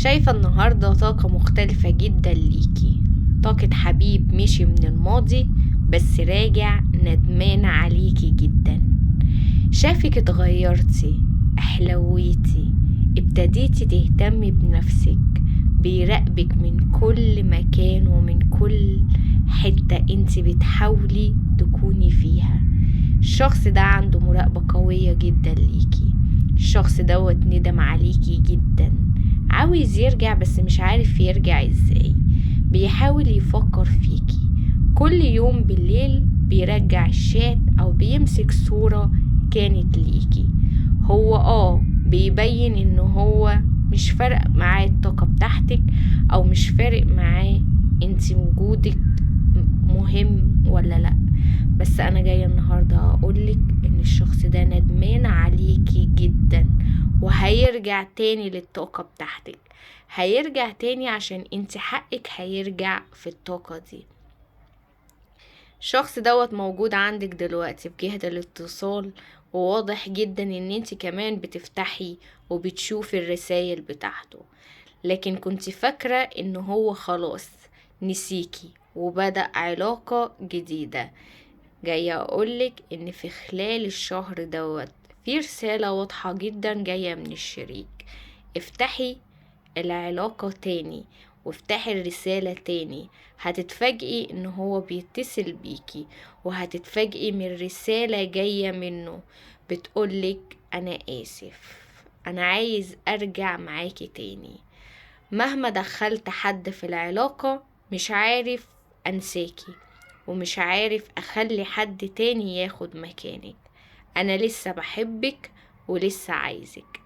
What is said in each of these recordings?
شايفة النهاردة طاقة مختلفة جدا ليكي، طاقة حبيب مشي من الماضي بس راجع ندمان عليكي جدا. شافك اتغيرتي، احلويتي، ابتديتي تهتمي بنفسك، بيراقبك من كل مكان ومن كل حتة انت بتحاولي تكوني فيها. الشخص ده عنده مراقبة قوية جدا ليكي، الشخص دوت ندم عليكي جدا، عاوز يرجع بس مش عارف يرجع ازاي، بيحاول يفكر فيكي كل يوم بالليل، بيرجع الشات او بيمسك صورة كانت ليكي. هو بيبين انه هو مش فارق معاه الطاقة بتاعتك، او مش فارق معاه انت وجودك مهم ولا لا. بس انا جاية النهاردة اقولك ان الشخص ده ندمان عليكي جدا، وهيرجع تاني للطاقة بتاعتك، هيرجع تاني عشان انت حقك هيرجع في الطاقة دي. الشخص دوت موجود عندك دلوقتي في جهة الاتصال، وواضح جدا ان انت كمان بتفتحي وبتشوفي الرسائل بتاعته، لكن كنت فاكرة ان هو خلاص نسيكي وبدأ علاقة جديدة. جاية اقولك ان في خلال الشهر دوت في رسالة واضحة جدا جاية من الشريك. افتحي العلاقة تاني وافتحي الرسالة تاني، هتتفاجئي ان هو بيتصل بيكي، وهتتفاجئي من رسالة جاية منه بتقولك انا اسف، انا عايز ارجع معاكي تاني، مهما دخلت حد في العلاقة مش عارف انساكي، ومش عارف اخلي حد تاني ياخد مكانك، انا لسه بحبك ولسه عايزك.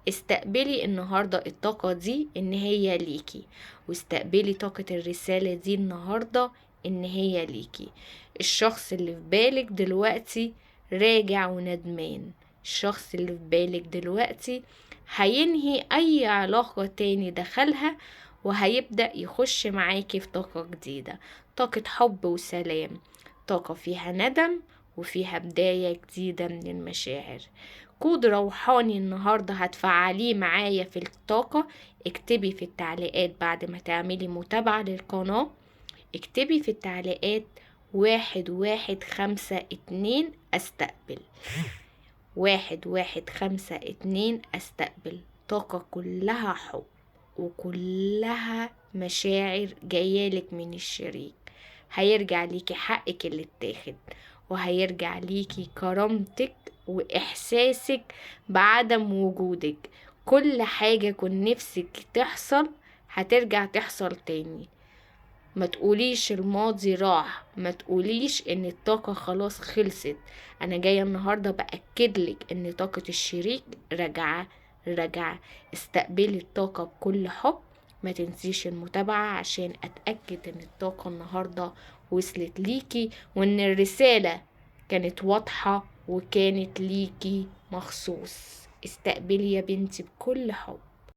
استقبلي النهاردة الطاقة دي ان هي ليكي، واستقبلي طاقة الرسالة دي النهاردة ان هي ليكي. الشخص اللي في بالك دلوقتي راجع وندمان، الشخص اللي في بالك دلوقتي هينهي اي علاقة تاني دخلها، وهيبدأ يخش معاكي في طاقة جديدة، طاقة حب وسلام، طاقة فيها ندم وفيها بداية جديدة من المشاعر. كود روحاني النهاردة هتفعليه معايا في الطاقة. اكتبي في التعليقات بعد ما تعملي متابعة للقناة، اكتبي في التعليقات 1152 استقبل، 1152 استقبل. طاقة كلها حب وكلها مشاعر جايالك من الشريك، هيرجع ليكي حقك اللي اتاخد، وهيرجع ليكي كرامتك واحساسك بعدم وجودك. كل حاجة كن نفسك تحصل هترجع تحصل تاني. ما تقوليش الماضي راح، ما تقوليش ان الطاقة خلاص خلصت. انا جاية النهاردة بأكدلك ان طاقة الشريك رجعة. استقبلي الطاقة بكل حب، ما تنسيش المتابعة عشان اتأكد ان الطاقة النهاردة وصلت ليكي، وان الرسالة كانت واضحة وكانت ليكي مخصوص. استقبلي يا بنتي بكل حب.